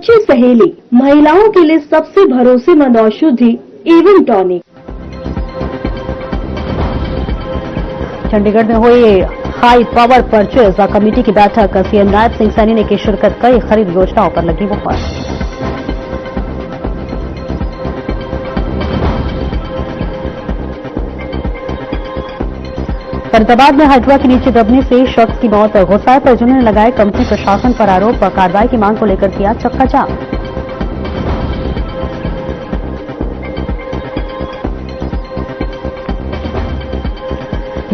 सच्ची सहेली, महिलाओं के लिए सबसे भरोसेमंद औषधि एवन टॉनिक। चंडीगढ़ में हुई हाई पावर परचेज कमेटी की बैठक, सीएम नायब सिंह सैनी ने की शिरकत, कई खरीद योजनाओं पर लगी मुहर। फरीदाबाद में हाइड्रा के नीचे दबने से शख्स की मौत, गुस्साए परिजनों ने लगाए कंपनी प्रशासन पर आरोप, कार्रवाई की मांग को लेकर किया चक्का जाम।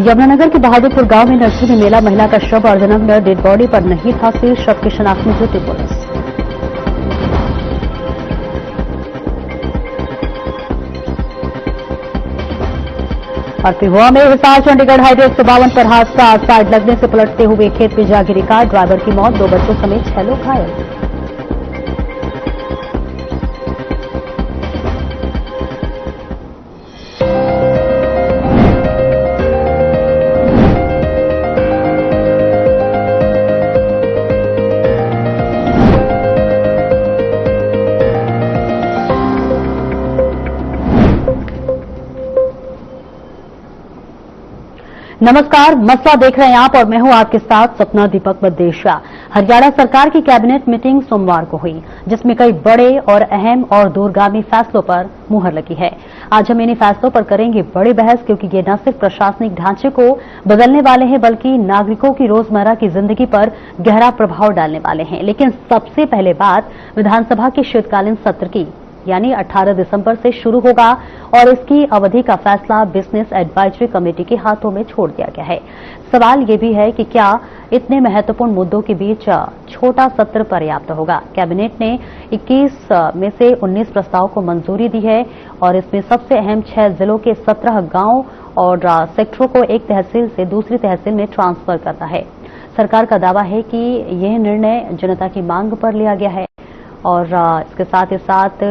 यमुनानगर के बहादुरपुर गांव में नर्सरी में मेला, महिला का शव अर्धनग्न में डेड बॉडी पर नहीं था सिर, शव की शिनाख्त में जुटी पुलिस। और पिहुआ में हिसार चंडीगढ़ हाईवे 152 पर हादसा, साइड लगने से पलटते हुए खेत में जा गिरी कार, ड्राइवर की मौत, 2 बच्चों समेत 6 लोग घायल। नमस्कार, मसला देख रहे हैं आप और मैं हूं आपके साथ सपना दीपक बद्देशा। हरियाणा सरकार की कैबिनेट मीटिंग सोमवार को हुई, जिसमें कई बड़े और अहम और दूरगामी फैसलों पर मुहर लगी है। आज हम इन्हीं फैसलों पर करेंगे बड़ी बहस, क्योंकि ये न सिर्फ प्रशासनिक ढांचे को बदलने वाले हैं, बल्कि नागरिकों की रोजमर्रा की जिंदगी पर गहरा प्रभाव डालने वाले हैं। लेकिन सबसे पहले बात विधानसभा के शीतकालीन सत्र की, यानी 18 दिसंबर से शुरू होगा और इसकी अवधि का फैसला बिजनेस एडवाइजरी कमेटी के हाथों में छोड़ दिया गया है। सवाल ये भी है कि क्या इतने महत्वपूर्ण मुद्दों के बीच छोटा सत्र पर्याप्त होगा? कैबिनेट ने 21 में से 19 प्रस्ताव को मंजूरी दी है और इसमें सबसे अहम 6 जिलों के 17 गांव और सेक्टरों को एक तहसील से दूसरी तहसील में ट्रांसफर करना है। सरकार का दावा है कि यह निर्णय जनता की मांग पर लिया गया है और इसके साथ ही साथ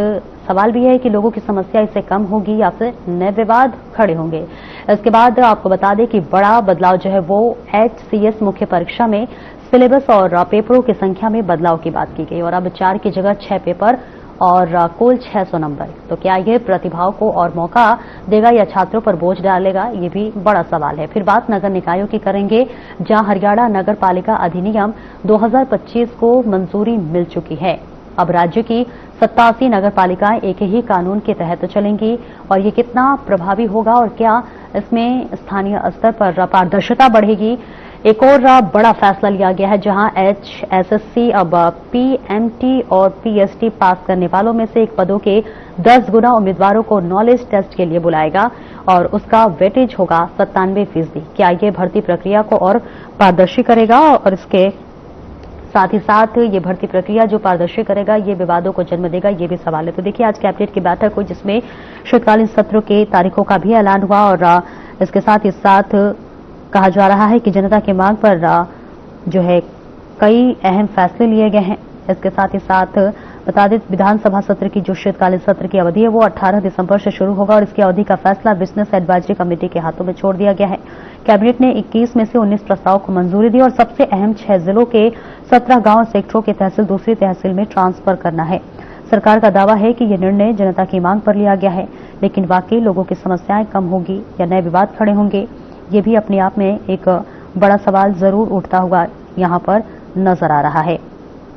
सवाल भी है कि लोगों की समस्या इससे कम होगी या फिर नए विवाद खड़े होंगे। इसके बाद आपको बता दें कि बड़ा बदलाव जो है वो HCS मुख्य परीक्षा में सिलेबस और पेपरों की संख्या में बदलाव की बात की गई और अब 4 की जगह 6 पेपर और कुल 600 नंबर। तो क्या यह प्रतिभाओं को और मौका देगा या छात्रों पर बोझ डालेगा, ये भी बड़ा सवाल है। फिर बात नगर निकायों की करेंगे, जहां हरियाणा नगर पालिका अधिनियम 2025 को मंजूरी मिल चुकी है। अब राज्य की 87 नगर पालिकाएं एक ही कानून के तहत चलेंगी और ये कितना प्रभावी होगा और क्या इसमें स्थानीय स्तर पर पारदर्शिता बढ़ेगी? एक और बड़ा फैसला लिया गया है, जहां HSSC अब PMT और PST पास करने वालों में से एक पदों के 10 गुना उम्मीदवारों को नॉलेज टेस्ट के लिए बुलाएगा और उसका वेटेज होगा 97%। क्या ये भर्ती प्रक्रिया को और पारदर्शी करेगा? और इसके साथ ही साथ ये भर्ती प्रक्रिया जो पारदर्शी करेगा, ये विवादों को जन्म देगा, ये भी सवाल है। तो देखिए, आज कैबिनेट की बैठक हुई, जिसमें शीतकालीन सत्रों के तारीखों का भी ऐलान हुआ और इसके साथ ही साथ कहा जा रहा है कि जनता की मांग पर जो है कई अहम फैसले लिए गए हैं। इसके साथ ही साथ बता दें, विधानसभा सत्र की जो शीतकालीन सत्र की अवधि है वो 18 दिसंबर से शुरू होगा और इसकी अवधि का फैसला बिजनेस एडवाइजरी कमेटी के हाथों में छोड़ दिया गया है। कैबिनेट ने 21 में से 19 प्रस्ताव को मंजूरी दी और सबसे अहम 6 जिलों के 17 गांव सेक्टरों के तहसील दूसरी तहसील में ट्रांसफर करना है। सरकार का दावा है कि यह निर्णय जनता की मांग पर लिया गया है, लेकिन वाकई लोगों की समस्याएं कम होगी या नए विवाद खड़े होंगे, ये भी अपने आप में एक बड़ा सवाल जरूर उठता हुआ यहां पर नजर आ रहा है।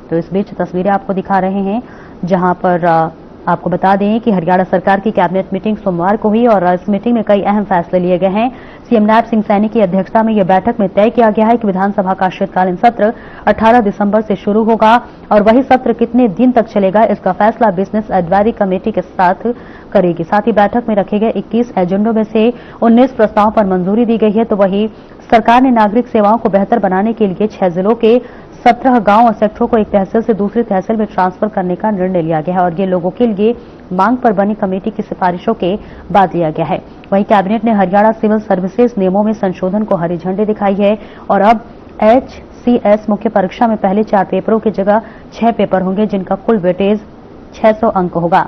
तो इस बीच तस्वीरें आपको दिखा रहे हैं, जहां पर आपको बता दें कि हरियाणा सरकार की कैबिनेट मीटिंग सोमवार को हुई और इस मीटिंग में कई अहम फैसले लिए गए हैं। सीएम नायब सिंह सैनी की अध्यक्षता में यह बैठक में तय किया गया है कि विधानसभा का शीतकालीन सत्र 18 दिसंबर से शुरू होगा और वही सत्र कितने दिन तक चलेगा, इसका फैसला बिजनेस एडवाइजरी कमेटी के साथ करेगी। साथ ही बैठक में रखे गए 21 एजेंडों में से 19 प्रस्तावों पर मंजूरी दी गई है। तो वही सरकार ने नागरिक सेवाओं को बेहतर बनाने के लिए 6 जिलों के 17 गांव और सेक्टरों को एक तहसील से दूसरी तहसील में ट्रांसफर करने का निर्णय लिया गया है और ये लोगों के लिए मांग पर बनी कमेटी की सिफारिशों के बाद लिया गया है। वहीं कैबिनेट ने हरियाणा सिविल सर्विसेज नियमों में संशोधन को हरी झंडी दिखाई है और अब HCS मुख्य परीक्षा में पहले 4 पेपरों की जगह 6 पेपर होंगे, जिनका कुल वेटेज 600 अंक होगा।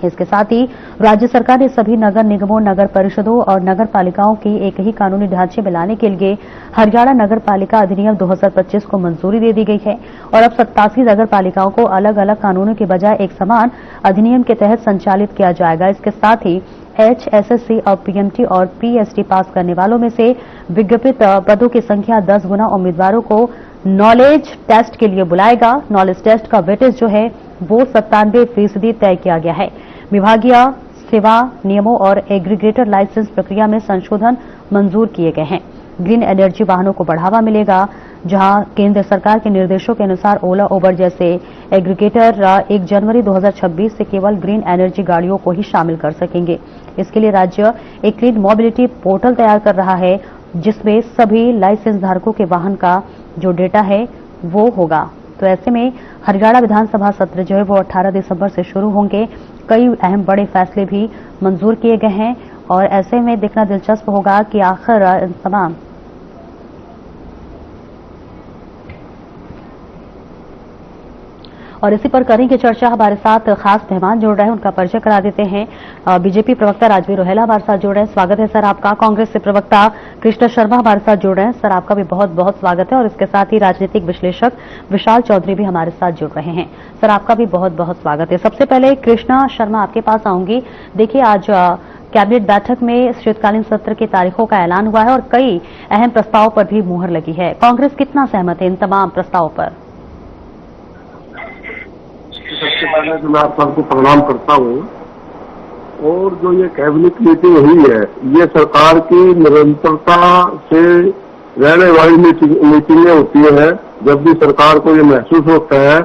इसके साथ ही राज्य सरकार ने सभी नगर निगमों, नगर परिषदों और नगर पालिकाओं की एक ही कानूनी ढांचे में लाने के लिए हरियाणा नगर पालिका अधिनियम 2025 को मंजूरी दे दी गई है और अब 87 नगर पालिकाओं को अलग अलग कानूनों के बजाय एक समान अधिनियम के तहत संचालित किया जाएगा। इसके साथ ही HSSC और PMT और PST पास करने वालों में से विज्ञापित पदों की संख्या 10 गुना उम्मीदवारों को नॉलेज टेस्ट के लिए बुलाएगा। नॉलेज टेस्ट का वेटेज जो है वो 97% तय किया गया है। विभागीय सेवा नियमों और एग्रीगेटर लाइसेंस प्रक्रिया में संशोधन मंजूर किए गए हैं। ग्रीन एनर्जी वाहनों को बढ़ावा मिलेगा, जहां केंद्र सरकार के निर्देशों के अनुसार ओला, उबर जैसे एग्रीगेटर 1 जनवरी 2026 से केवल ग्रीन एनर्जी गाड़ियों को ही शामिल कर सकेंगे। इसके लिए राज्य एक क्लीन मोबिलिटी पोर्टल तैयार कर रहा है, जिसमें सभी लाइसेंस धारकों के वाहन का जो डेटा है वो होगा। तो ऐसे में हरियाणा विधानसभा सत्र जो है वो 18 दिसंबर से शुरू होंगे। कई अहम बड़े फैसले भी मंजूर किए गए हैं और ऐसे में देखना दिलचस्प होगा कि आखिर इन तमाम और इसी पर करेंगे चर्चा। हमारे साथ खास मेहमान जुड़ रहे हैं, उनका परिचय करा देते हैं। बीजेपी प्रवक्ता राजवीर रोहेला हमारे साथ जुड़ रहे हैं, स्वागत है सर आपका। कांग्रेस से प्रवक्ता कृष्ण शर्मा हमारे साथ जुड़ रहे हैं, सर आपका भी बहुत बहुत स्वागत है। और इसके साथ ही राजनीतिक विश्लेषक विशाल चौधरी भी हमारे साथ जुड़ रहे हैं, सर आपका भी बहुत बहुत स्वागत है। सबसे पहले कृष्णा शर्मा आपके पास आऊंगी। देखिए, आज कैबिनेट बैठक में शीतकालीन सत्र की तारीखों का ऐलान हुआ है और कई अहम प्रस्तावों पर भी मुहर लगी है। कांग्रेस कितना सहमत है इन तमाम प्रस्तावों पर? सबसे पहले तो मैं आप सबको प्रणाम करता हूँ। और जो ये कैबिनेट मीटिंग हुई है, ये सरकार की निरंतरता से रहने वाली मीटिंगें होती है। जब भी सरकार को ये महसूस होता है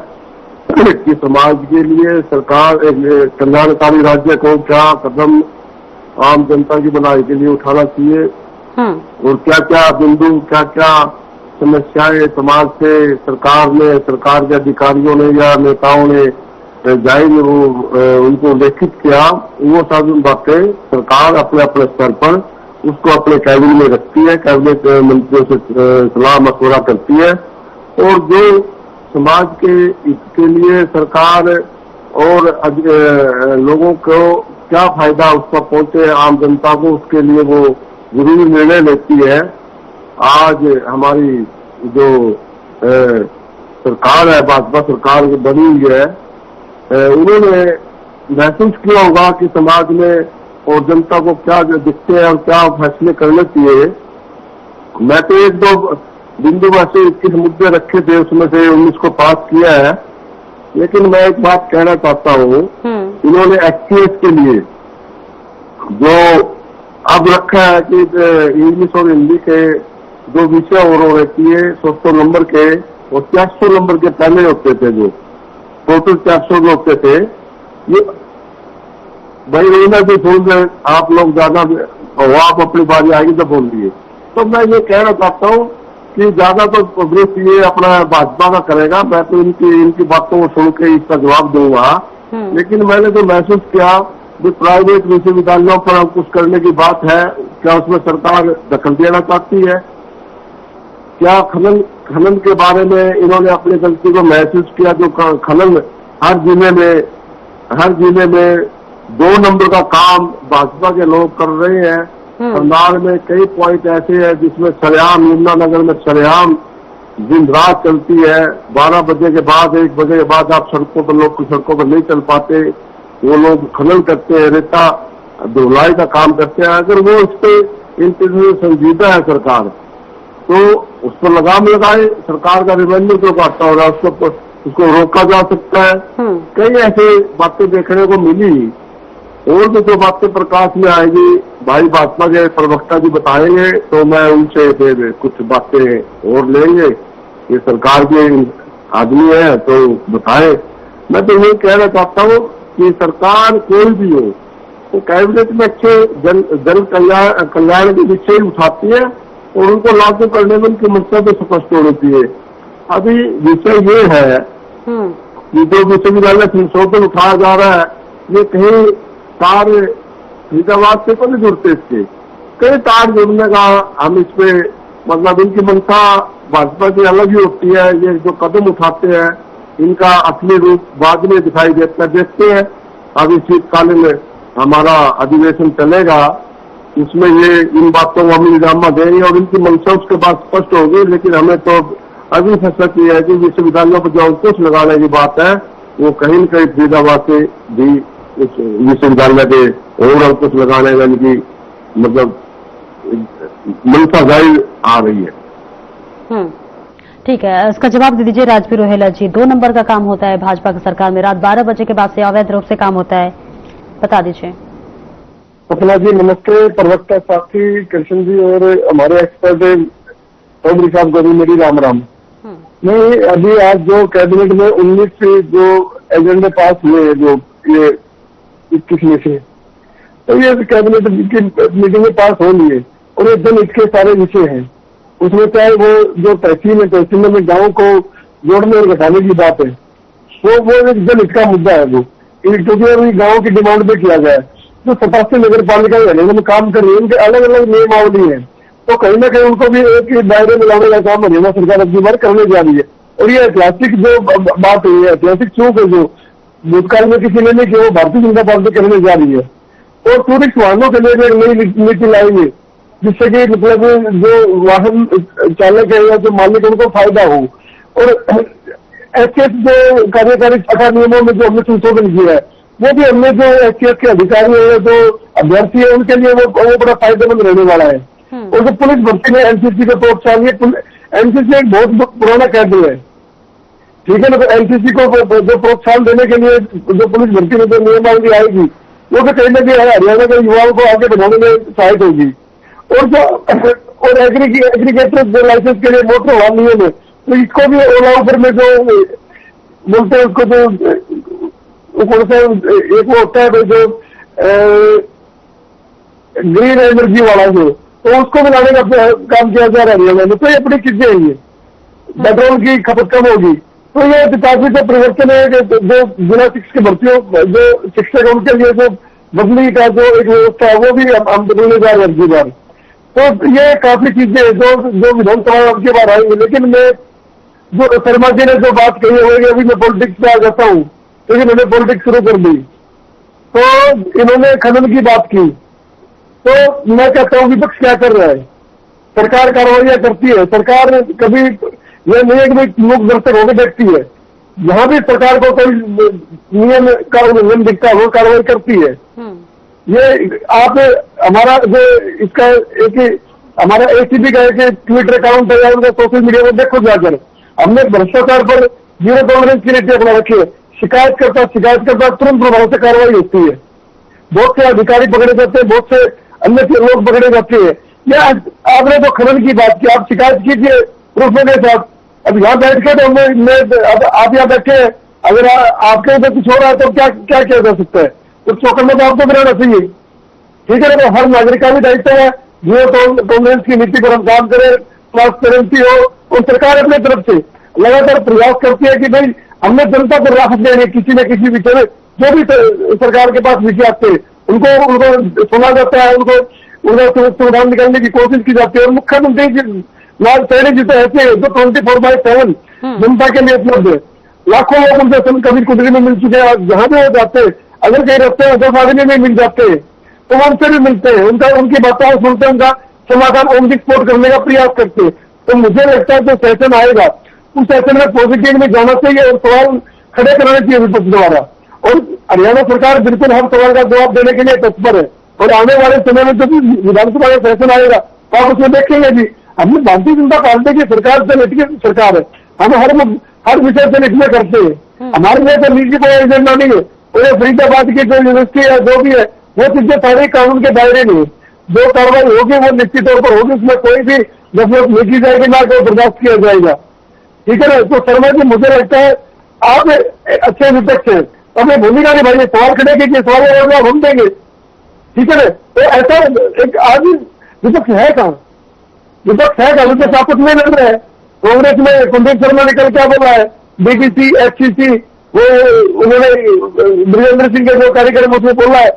कि समाज के लिए सरकार एक कल्याणकारी राज्य को क्या कदम आम जनता की भलाई के लिए उठाना चाहिए और क्या क्या बिंदु, क्या क्या समस्याएं समाज से सरकार के अधिकारियों ने या नेताओं ने जाहिर उनको लेखित किया, वो सब बातें सरकार अपने अपने स्तर पर उसको अपने कैबिनेट में रखती है, कैबिनेट मंत्रियों से सलाह मशवरा करती है। और जो समाज के हित के लिए सरकार और लोगों को क्या फायदा उसका पहुंचे आम जनता को, उसके लिए वो जरूरी निर्णय लेती है। आज हमारी जो सरकार है, भाजपा सरकार बनी हुई है, उन्होंने महसूस किया होगा कि समाज में और जनता को क्या दिखते हैं और क्या फैसले करने चाहिए। मैं तो 1-2 बिंदु वैसे 21 मुद्दे रखे थे, उसमें से 19 को पास किया है। लेकिन मैं एक बात कहना चाहता हूँ, इन्होंने HTS के लिए जो अब रखा है कि इंग्लिश और हिंदी के 2 विषय और रहती है 100 नंबर के और 400 नंबर के पहले होते थे, जो टोटल 400 होते थे। ये भाई रहीना भी बोल रहे, आप लोग ज्यादा आप अपनी बारी आएगी तो बोल दिए। तो मैं ये कहना चाहता हूँ कि ज्यादा तो पब्लिक ये अपना भाजपा का करेगा, मैं तो इनकी बातों को सुन के इसका जवाब दूंगा। लेकिन मैंने तो महसूस किया जो प्राइवेट विश्वविद्यालयों पर अंकुश करने की बात है, क्या उसमें सरकार दखल देना चाहती है? क्या खनन के बारे में इन्होंने अपनी गलती को महसूस किया? जो खनन हर जिले में 2 नंबर का काम भाजपा के लोग कर रहे हैं। करनाल में कई पॉइंट ऐसे हैं जिसमें सरेआम, यमुनानगर में सरेआम दिन रात चलती है। 12 बजे के बाद 1 बजे के बाद आप सड़कों पर नहीं चल पाते। वो लोग खनन करते हैं, रेता धुलाई का काम करते हैं। अगर वो इस पे इन चीजों से संजीदा है सरकार, तो उस पर लगाम लगाए। सरकार का रेवेन्यू जो घाटा हो रहा है उसको रोका जा सकता है। कई ऐसे बातें देखने को मिली। और जो बातें प्रकाश में आएगी भाई भाजपा के प्रवक्ता जी बताएंगे, तो मैं उनसे फिर कुछ बातें और लेंगे। ये सरकार के आदमी है तो बताए। मैं तो ये कहना चाहता हूँ कि सरकार कोई भी हो, वो कैबिनेट में अच्छे जन कल्याण के विषय उठाती है और उनको लागू करने में उनकी मंशा तो स्पष्ट होनी चाहिए। अभी विषय ये है कि जो विश्वविद्यालय संशोधन उठाया जा रहा है, ये कहीं तार फरीदाबाद से तो नहीं जुड़ते, इसके कई तार जुड़ने का हम इस पे मतलब इनकी मंशा भाजपा की अलग ही होती है। ये जो कदम उठाते हैं इनका असली रूप बाद में दिखाई देता देखते हैं। अब इस शीतकालीन हमारा अधिवेशन चलेगा, इसमें ये इन बातों को अमलीजामा देंगे और इनकी मंशा उसके बाद स्पष्ट होगी। लेकिन हमें तो अभी फैसला किया है कि विश्वविद्यालयों पर जो अंकुश लगाने की बात है वो कहीं न कहीं फरीदाबाद से भी इस विश्वविद्यालय के और अंकुश लगाने का इनकी मतलब मंशा जाहिर आ रही है। ठीक है, इसका जवाब दे दीजिए राजवीर रोहेला जी। 2 नंबर का काम होता है भाजपा की सरकार में, रात 12 बजे के बाद से अवैध रूप से काम होता है, बता दीजिए। सपना जी नमस्ते, प्रवक्ता साथी कृष्ण जी और हमारे एक्सपर्ट चौधरी साहब गौरी मेरी राम राम। नहीं, अभी आज जो कैबिनेट में 19 जो एजेंडे पास हुए हैं, जो ये 21 में से, तो ये कैबिनेट की मीटिंग में पास हो लिए और एकदम इसके सारे विषय हैं। उसमें चाहे वो जो तहसील है, तहसील में गाँव को जोड़ने और घटाने की बात है, वो एकदम इसका मुद्दा है वो, क्योंकि अभी गाँव की डिमांड पे किया गया है। जो 87 नगर पालिका हरियाणा में काम कर रही है, उनके अलग अलग नियमावली है, तो कहीं ना कहीं उनको भी एक दायरे में लाने का काम हरियाणा सरकार अपनी बार करने जा रही है। और ये ऐतिहासिक जो बात है, ऐतिहासिक चूक है जो भूतकाल में किसी ने नहीं की, वो भारतीय जनता पार्टी करने जा रही है। और टूरिस्ट वाहनों के लिए एक नई नीति लाएंगे, जिससे कि मतलब जो वाहन चालक है या जो मालिक है उनको फायदा हो। और ऐसे जो कार्यकारी शाखा नियमों में जो हमने संशोधन किया है, वो भी हमने जो एचसीएस के अधिकारी है, जो अभ्यर्थी है, उनके लिए वो बड़ा फायदेमंद रहने वाला है। और जो पुलिस भर्ती में एनसीसी का प्रोत्साहन, एनसीसी एक बहुत पुराना कैडर है, ठीक है ना। तो एनसीसी को जो प्रोत्साहन देने के लिए जो पुलिस भर्ती में जो नियमावली आएगी, वो भी कहीं ना कहीं हरियाणा के युवाओं को आगे बढ़ाने में सहायक होगी। और एग्रीगेटर जो लाइसेंस के लिए मोटर वाहन नियम है, तो इसको भी ओला उबर में जो बोलते हैं उसको, जो कौन सा एक वो होता है जो ग्रीन एनर्जी वाला जो, तो उसको भी लाने का काम किया जा रहा है हरियाणा में। तो ये बड़ी चीजें हैं, ये पेट्रोल की खपत कम होगी। तो ये काफी जो परिवर्तन है, जो जिला शिक्षक की भर्तियों जो शिक्षक है उनके लिए जो बदली का जो एक व्यवस्था है, वो भी हम बदलने जा रहे हैं अगली बार। तो ये काफी चीजें जो विधानसभा अब की बार आएंगी। लेकिन मैं जो शर्मा जी ने जो बात कही है, अभी मैं पॉलिटिक्स में आ जाता हूँ, लेकिन मैंने पॉलिटिक्स शुरू कर दी। तो इन्होंने खनन की बात की, तो मैं कहता हूँ विपक्ष क्या कर रहा है? सरकार कार्रवाइयां करती है, सरकार कभी यह नहीं है कि मूक दर्शक होकर देखती है। जहां भी सरकार को कोई नियम का उल्लंघन दिखता है, वो कार्रवाई करती है। ये आप हमारा जो इसका एक हमारा एसीबी का एक ट्विटर अकाउंट है या उनका सोशल मीडिया में देखो जाकर, हमने भ्रष्टाचार पर 0 टॉलरेंस की नीति अपना रखी है। शिकायत करता तुरंत प्रभाव से कार्रवाई होती है। बहुत से अधिकारी पकड़े जाते हैं, बहुत से अन्य लोग पकड़े जाते हैं। या आपने तो खनन की बात की, आप शिकायत कीजिए प्रूफों के साथ। अब यहाँ बैठ के तो आप यहाँ बैठे हैं, अगर आपके उधर कुछ हो रहा है तो क्या किया जा सकता है? तो चौकन्ना तो आपको गिराना चाहिए, ठीक है ना। तो हर नागरिक का भी दायित्व है, जो टॉलरेंस की नीति पर हम काम करें, ट्रांसपेरेंसी हो। और सरकार अपने तरफ से लगातार प्रयास करती है कि भाई हमने जनता को राहत देने, किसी न किसी विषय में जो भी सरकार के पास विषय आते हैं उनको सुना जाता है, उनका समाधान निकालने की कोशिश की जाती है। और मुख्यमंत्री जी जी तो ऐसे हैं जो 24/7 जनता के लिए उपलब्ध है। लाखों लोग उनसे कभी कुदरी में मिल चुके हैं, जहां भी वो जाते हैं, अगर कहीं रखते हैं 10 आदमी में मिल जाते हैं तो वो उनसे भी मिलते हैं, उनकी बातों को सुनते हैं, उनका समाधान ऑन दी स्पॉट करने का प्रयास करते हैं। तो मुझे लगता है जो सेशन आएगा उस सेशन में पॉजिटिव में जाना चाहिए और सवाल खड़े कराने चाहिए विपक्ष द्वारा। और हरियाणा सरकार बिल्कुल हर सवाल का जवाब देने के लिए तत्पर है। और आने वाले समय में जब विधानसभा का सेशन आएगा तो आप उसमें देखेंगे जी, हमने भारतीय जनता पार्टी की सरकार से लिटिगेशन सरकार है, हम हर विषय से निकले करते हैं। हमारे लिए तो निजी कोई एजेंडा नहीं है। और फरीदाबाद की जो यूनिवर्सिटी है, जो भी है, वो चीजें सारे कानून के दायरे में है। जो कार्रवाई होगी वो निश्चित तौर पर होगी, उसमें कोई भी गफलत नहीं की जाएगी, ना कोई बर्दाश्त किया जाएगा, ठीक है ना। तो शर्मा जी मुझे लगता है आप अच्छे विपक्ष है, तो हमें भूमिका नहीं भाई, सवाल खड़े कीजिए, सवाल हम देंगे, ठीक है ना। तो ऐसा एक आज विपक्ष है कहाँ? विपक्ष है कहाँ? विपक्ष आपस में लड़ रहे हैं। कांग्रेस में कुलदीप शर्मा निकल क्या बोला है, डीटीसी एचसीसी, वो उन्होंने ब्रिजेंद्र सिंह के जो कार्यक्रम उसमें बोला है,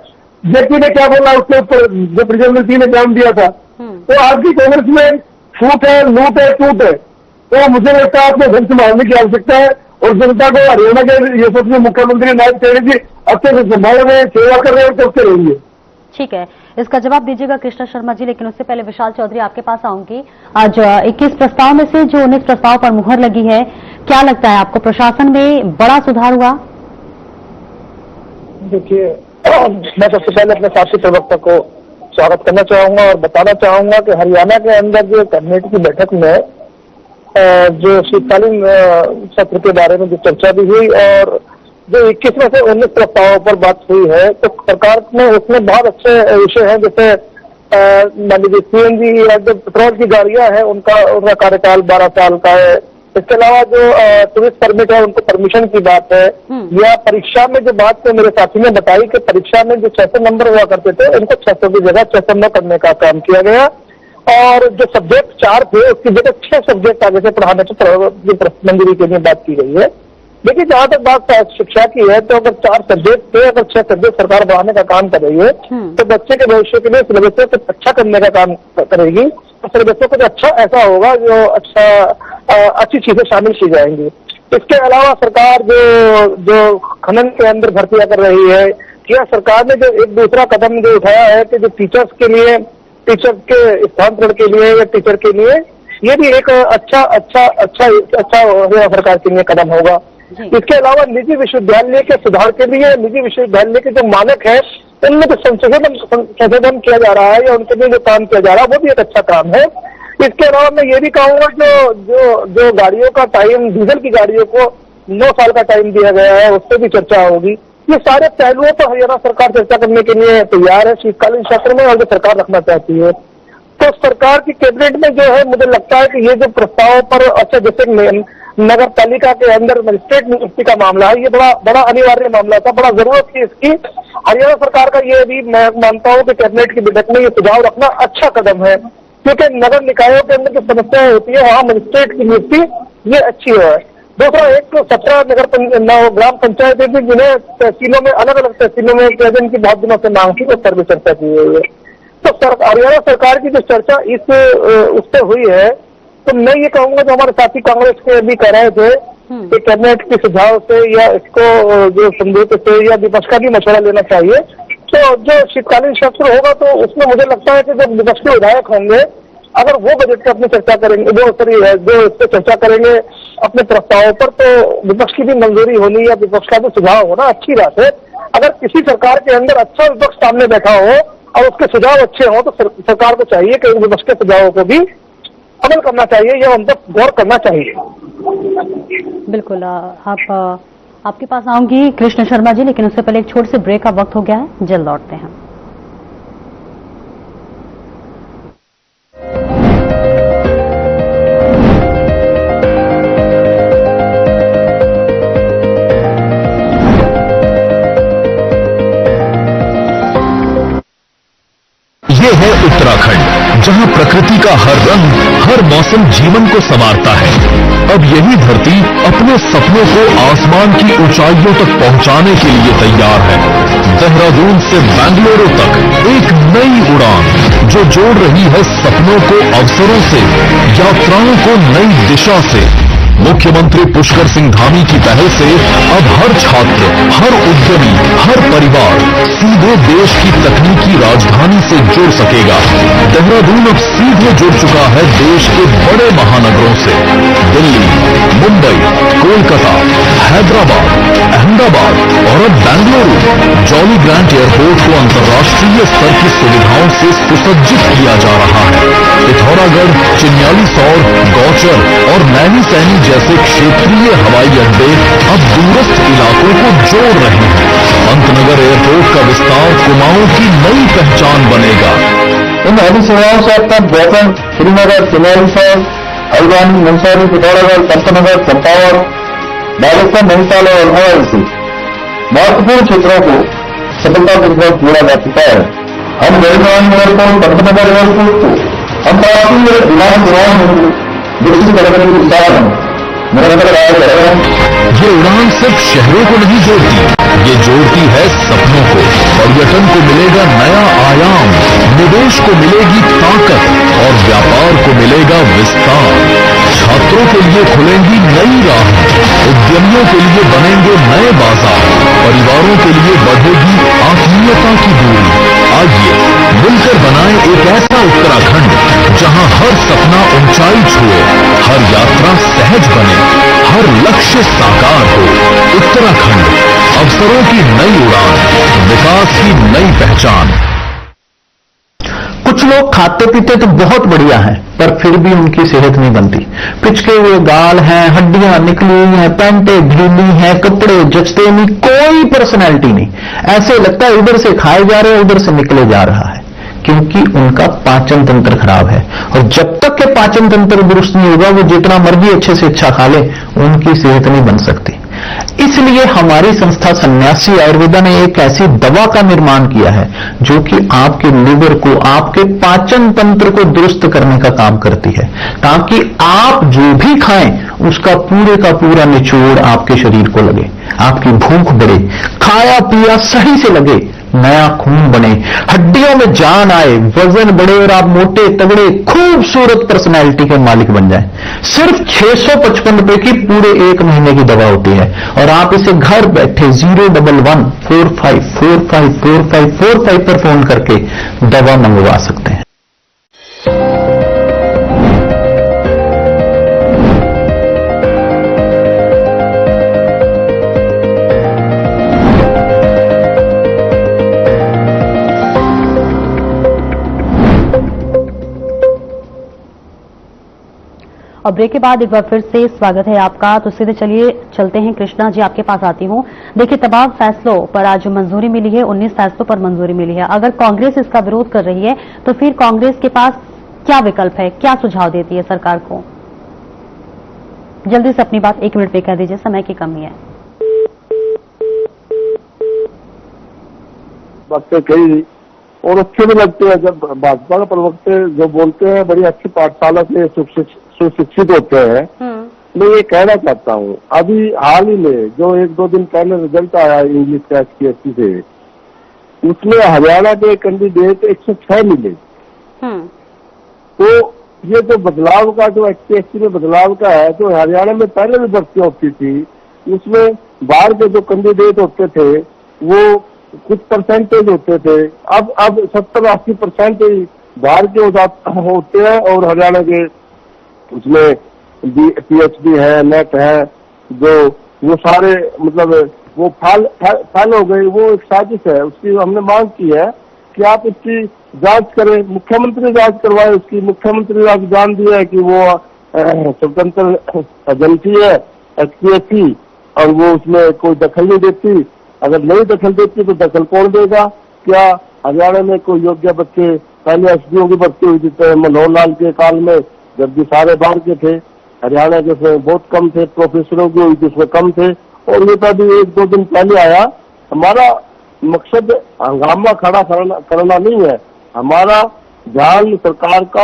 जेपी ने क्या बोला उसके ऊपर, जो ब्रिजेंद्र सिंह ने बयान दिया था। तो आज की कांग्रेस में फूट है, लूट है, टूट है। तो मुझे लगता है आपको घर संभालने की आवश्यकता है और जनता को हरियाणा के यशस्वी मुख्यमंत्री नायब चेहरे जी अच्छे से संभाल रहे हैं, सेवा कर रहे हैं, तो अच्छे रहेंगे। ठीक है, इसका जवाब दीजिएगा कृष्णा शर्मा जी, लेकिन उससे पहले विशाल चौधरी आपके पास आऊंगी। आज 21 प्रस्ताव में से जो 19 प्रस्ताव पर मुहर लगी है, क्या लगता है आपको प्रशासन में बड़ा सुधार हुआ? देखिए, मैं सबसे पहले अपने साथी प्रवक्ता को स्वागत करना चाहूंगा और बताना चाहूंगा कि हरियाणा के अंदर जो कैबिनेट की बैठक में जो शीतकालीन सत्र के बारे में जो चर्चा भी हुई और जो 21 में से 19 प्रस्तावों पर बात हुई है, तो सरकार में उसमें बहुत अच्छे विषय हैं, जैसे मान लीजिए सीएनजी या जो पेट्रोल की गाड़ियां हैं उनका कार्यकाल 12 साल का है। इसके अलावा जो टूरिस्ट परमिट है उनको परमिशन की बात है, या परीक्षा में जो बात तो मेरे साथी ने बताई कि परीक्षा में जो 600 नंबर हुआ करते थे उनको 600 की जगह 609 करने का काम किया गया, और जो सब्जेक्ट 4 थे उसकी जगह 6 सब्जेक्ट आगे से पढ़ाने की मंजूरी के लिए बात की गई है। देखिए, जहां तक बात शिक्षा की है, तो अगर 4 सब्जेक्ट थे, अगर 6 सब्जेक्ट सरकार बढ़ाने का काम कर रही है, तो बच्चे के भविष्य के लिए सिलेबस को कुछ अच्छा करने का काम करेगी, तो सिलेबस को कुछ अच्छा ऐसा होगा जो अच्छी चीजें शामिल की जाएंगी। इसके अलावा सरकार जो खनन के अंदर भर्तियां कर रही है, या सरकार ने जो एक दूसरा कदम जो उठाया है कि जो टीचर्स के लिए, टीचर के स्थानांतरण के लिए या टीचर के लिए, ये भी एक अच्छा सरकार के लिए कदम होगा। इसके अलावा निजी विश्वविद्यालय के सुधार के लिए, निजी विश्वविद्यालय के जो मानक है उनमें जो संशोधन किया जा रहा है या उनके लिए जो काम किया जा रहा है वो भी एक अच्छा काम है। इसके अलावा मैं ये भी कहूंगा जो गाड़ियों का टाइम, डीजल की गाड़ियों को 9 साल का टाइम दिया गया है, उस पर भी चर्चा होगी। ये सारे पहलुओं पर हरियाणा सरकार चर्चा करने के लिए तैयार है शीतकालीन सत्र में, और जो सरकार रखना चाहती है। तो सरकार की कैबिनेट में जो है, मुझे लगता है कि ये जो प्रस्ताव पर, अच्छा जैसे नगर पालिका के अंदर मजिस्ट्रेट नियुक्ति का मामला है, ये बड़ा अनिवार्य मामला था, बड़ा जरूरत थी इसकी। हरियाणा सरकार का ये भी मैं मानता हूँ कि कैबिनेट की बैठक में ये सुझाव रखना अच्छा कदम है, क्योंकि नगर निकायों के अंदर जो समस्याएं होती है वहां मजिस्ट्रेट की नियुक्ति ये अच्छी है। दूसरा, एक तो 17 ग्राम पंचायतें थी जिन्हें तहसीलों में, अलग अलग तहसीलों में की बहुत दिनों से मांग थी, उस पर भी चर्चा की गई है। तो हरियाणा सरकार की जो चर्चा उस पर हुई है, तो मैं ये कहूंगा जो हमारे साथी कांग्रेस के भी कह रहे थे कि कैबिनेट के सुझाव से या इसको जो समझौते से या विपक्ष का भी मशवरा लेना चाहिए। तो जो शीतकालीन सत्र होगा तो उसमें मुझे लगता है कि जो विपक्ष के विधायक होंगे, अगर वो बजट पर अपनी चर्चा करेंगे, जो इस पर चर्चा करेंगे अपने प्रस्तावों पर, तो विपक्ष की भी मंजूरी होनी या विपक्ष का भी सुझाव होना अच्छी बात है। अगर किसी सरकार के अंदर अच्छा विपक्ष सामने बैठा हो और उसके सुझाव अच्छे हों, तो सरकार को चाहिए कि विपक्ष के सुझावों को भी अमल करना चाहिए या उन पर गौर करना चाहिए। बिल्कुल, आपके पास आऊंगी कृष्ण शर्मा जी, लेकिन उससे पहले एक छोटे से ब्रेक का वक्त हो गया है, जल्द लौटते हैं। ये है उत्तराखंड, जहां प्रकृति का हर रंग, हर मौसम जीवन को संवारता है। अब यही धरती अपने सपनों को आसमान की ऊंचाइयों तक पहुंचाने के लिए तैयार है। देहरादून से बेंगलुरु तक एक नई उड़ान जो जोड़ रही है सपनों को अवसरों से, यात्राओं को नई दिशा से। मुख्यमंत्री पुष्कर सिंह धामी की पहल से अब हर छात्र, हर उद्यमी, हर परिवार सीधे देश की तकनीकी राजधानी से जुड़ सकेगा। देहरादून अब सीधे जुड़ चुका है देश के बड़े महानगरों से। दिल्ली, मुंबई, कोलकाता, हैदराबाद, अहमदाबाद और अब बेंगलुरु। जॉली ग्रांट एयरपोर्ट को अंतर्राष्ट्रीय स्तर की सुविधाओं से सुसज्जित किया जा रहा है। पिथौरागढ़, चिन्यालीसौर, गौचर और नैनी सैनी जैसे क्षेत्रीय हवाई अड्डे अब दूरस्थ इलाकों को जोड़ रहे हैं। पंतनगर एयरपोर्ट का विस्तार कुमाऊं की नई पहचान बनेगा। इन हवाई सेवाओं से अब तक गौतम, श्रीनगर, चिन्यालीसौर, हल्द्वानी, मंसूरी, पिथौरागढ़, पंतनगर, चंपावत, बागेश्वर, नैनीताल और अलवर से महत्वपूर्ण क्षेत्रों को सफलतापूर्वक जोड़ा जा चुका है। हम गरीबवानी एयरपोर्ट, पंतनगर एयरपोर्ट को अंतर्राष्ट्रीय विमान सेवाओं में विकसित करने की दिशा में निरंतर कार्य कर रहे हैं। ये उड़ान सिर्फ शहरों को नहीं जोड़ती, ये जोड़ती है सपनों को। पर्यटन को मिलेगा नया आयाम, निवेश को मिलेगी ताकत और व्यापार को मिलेगा विस्तार। छात्रों के लिए खुलेंगी नई राह, उद्यमियों के लिए बनेंगे नए बाजार, परिवारों के लिए बढ़ेगी आत्मीयता की दूरी। आइए मिलकर बनाएं एक ऐसा उत्तराखंड जहां हर सपना ऊंचाई छुए, हर यात्रा सहज बने, हर लक्ष्य साकार हो। उत्तराखंड, अवसरों की नई उड़ान, विकास की नई पहचान। कुछ लोग खाते पीते तो बहुत बढ़िया हैं, पर फिर भी उनकी सेहत नहीं बनती। पिचके हुए गाल हैं, हड्डियां निकली हुई हैं, पैंटें ढीली हैं, कपड़े जचते नहीं, कोई पर्सनैलिटी नहीं। ऐसे लगता है उधर से खाए जा रहे हैं, उधर से निकले जा रहा है, क्योंकि उनका पाचन तंत्र खराब है। और जब तक के पाचन तंत्र दुरुस्त नहीं होगा, वो जितना मर्जी अच्छे से अच्छा खा ले, उनकी सेहत नहीं बन सकती। इसलिए हमारी संस्था सन्यासी आयुर्वेदा ने एक ऐसी दवा का निर्माण किया है जो कि आपके लिवर को, आपके पाचन तंत्र को दुरुस्त करने का काम करती है, ताकि आप जो भी खाएं उसका पूरे का पूरा निचोड़ आपके शरीर को लगे, आपकी भूख बढ़े, खाया पिया सही से लगे, नया खून बने, हड्डियों में जान आए, वजन बढ़े और आप मोटे तगड़े खूबसूरत पर्सनैलिटी के मालिक बन जाएं। सिर्फ 655 रुपए की पूरे 1 महीने की दवा होती है और आप इसे घर बैठे 01145454545 पर फोन करके दवा मंगवा सकते हैं। और ब्रेक के बाद एक बार फिर से स्वागत है आपका। तो सीधे चलते हैं कृष्णा जी, आपके पास आती हूं। देखिए, तमाम फैसलों पर आज मंजूरी मिली है, 19 फैसलों पर मंजूरी मिली है। अगर कांग्रेस इसका विरोध कर रही है तो फिर कांग्रेस के पास क्या विकल्प है, क्या सुझाव देती है सरकार को? जल्दी से अपनी बात 1 मिनट में कह दीजिए, समय की कमी है। बातें कही और अच्छे भी लगते हैं जब भाजपा के प्रवक्ता जो बोलते हैं, बड़ी अच्छी पाठशाला से सुशिक्षित होते हैं। मैं ये कहना चाहता हूँ, अभी हाल ही में जो 1-2 दिन पहले रिजल्ट आया इंग्लिश का SPSC से, उसमें हरियाणा के कैंडिडेट 106 मिले। तो ये जो बदलाव का, जो SPSC में बदलाव का है, जो हरियाणा में पहले भी भर्ती होती थी, उसमें बाहर के जो कैंडिडेट होते थे वो कुछ परसेंटेज होते थे, अब 70-80% बाहर के होते हैं और हरियाणा के उसमें PhD है, नेट है, जो वो सारे मतलब वो फैल हो गई। वो एक साजिश है, उसकी हमने मांग की है कि आप इसकी जांच करें, मुख्यमंत्री जांच करवाए उसकी। मुख्यमंत्री ने आप जान दिया है कि वो स्वतंत्र एजेंसी है SPSC और वो उसमें कोई दखल नहीं देती। अगर नहीं दखल देती तो दखल कौन देगा? क्या हरियाणा में कोई योग्य बच्चे, पहले SDO की भर्ती हुई थी मनोहर लाल के काल में, जबकि सारे बाहर के थे, हरियाणा के उसमें बहुत कम थे, प्रोफेसरों की हुई थी उसमें कम थे। और ये तो अभी 1-2 दिन पहले आया। हमारा मकसद हंगामा खड़ा करना नहीं है, हमारा ध्यान सरकार का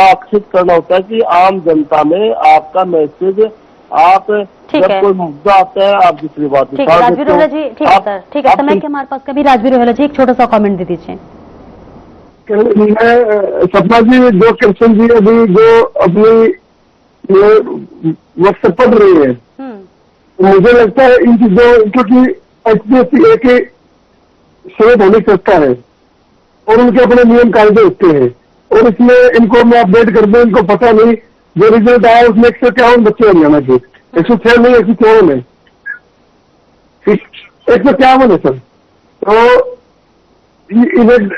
आकर्षित करना होता है कि आम जनता में आपका मैसेज, आप जब कोई मुद्दा आता है आप दूसरी बात ठीक है। राजवीर रोहला जी, ठीक है सर, ठीक है, समय के हमारे पास कभी। राजवीर रोहला जी, एक छोटा सा कमेंट दे दीजिए। सपना जी, जो कृष्ण जी अभी जो अपनी वक्त पढ़ रही है, मुझे लगता है इन चीजों, क्योंकि SPSC एक संवैधानिक होने सकता है और उनके अपने नियम कायदे होते हैं और इसमें इनको मैं अपडेट कर दूं, इनको पता नहीं। जो रिजल्ट आया उसमें 151 बच्चे हरियाणा के, 106 नहीं 154 है, 151 है सर। तो इन्हें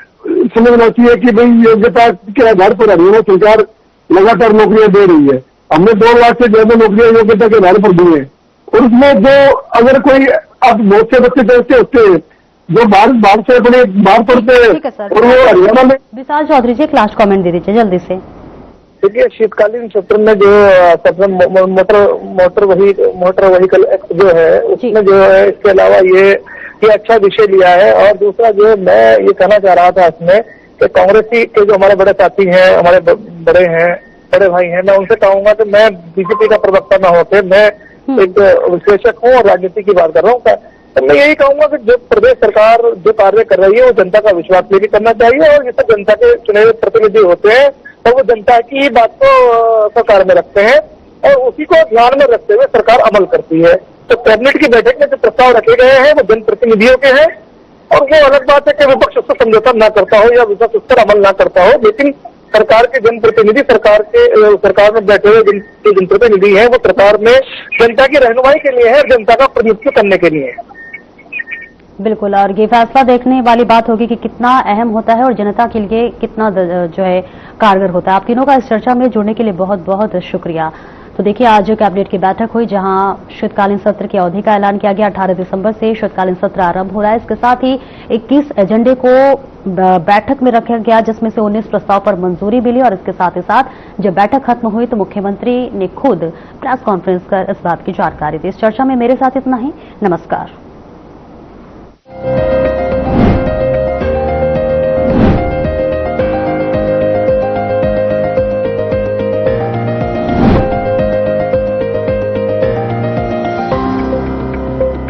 समझना चाहिए कि भाई योग्यता के आधार पर हरियाणा सरकार लगातार नौकरियां दे रही है। हमने 2 लाख से ज्यादा नौकरियां योग्यता के आधार पर दी है और उसमें जो अगर कोई, अब बहुत से बच्चे ऐसे होते हैं जो बाहर से अपने बाहर पढ़ते हैं और वो हरियाणा में। विशाल चौधरी जी, एक लास्ट कमेंट दे दीजिए जल्दी से। देखिए, शीतकालीन सत्र में जो मोटर व्हीकल एक्ट जो है उसमें जो है, इसके अलावा ये अच्छा विषय लिया है। और दूसरा जो मैं ये कहना चाह रहा था इसमें कि कांग्रेसी के जो हमारे बड़े साथी हैं, हमारे बड़े भाई हैं, मैं उनसे कहूंगा कि मैं बीजेपी का प्रवक्ता न होकर मैं एक विश्लेषक हूँ और राजनीति की बात कर रहा हूँ। तो मैं यही कहूंगा कि जो प्रदेश सरकार जो कार्य कर रही है वो जनता का विश्वास लेके करना चाहिए और जैसे जनता के चुने हुए प्रतिनिधि होते हैं तो वो जनता की बात को सरकार में रखते हैं और उसी को ध्यान में रखते हुए सरकार अमल करती है। तो कैबिनेट की बैठक में जो प्रस्ताव रखे गए हैं वो जनप्रतिनिधियों के हैं और वो अलग बात है कि विपक्ष उस पर समझौता ना करता हो या विपक्ष उस पर अमल ना करता हो, लेकिन सरकार के जनप्रतिनिधि सरकार में बैठे हुए जो जनप्रतिनिधि हैं वो सरकार में जनता की रहनुमाई के लिए है और जनता का प्रतिनिधित्व करने के लिए है। बिल्कुल, और ये फैसला देखने वाली बात होगी कि कितना अहम होता है और जनता के लिए कितना जो है कारगर होता है। आप तीनों का इस चर्चा में जुड़ने के लिए बहुत बहुत शुक्रिया। तो देखिए, आज कैबिनेट की बैठक हुई जहां शीतकालीन सत्र की अवधि का ऐलान किया गया। 18 दिसंबर से शीतकालीन सत्र आरंभ हो रहा है। इसके साथ ही 21 एजेंडे को बैठक में रखा गया, जिसमें से 19 प्रस्ताव पर मंजूरी मिली और इसके साथ ही साथ जब बैठक खत्म हुई तो मुख्यमंत्री ने खुद प्रेस कॉन्फ्रेंस कर इस बात की जानकारी दी। इस चर्चा में मेरे साथ इतना ही। नमस्कार।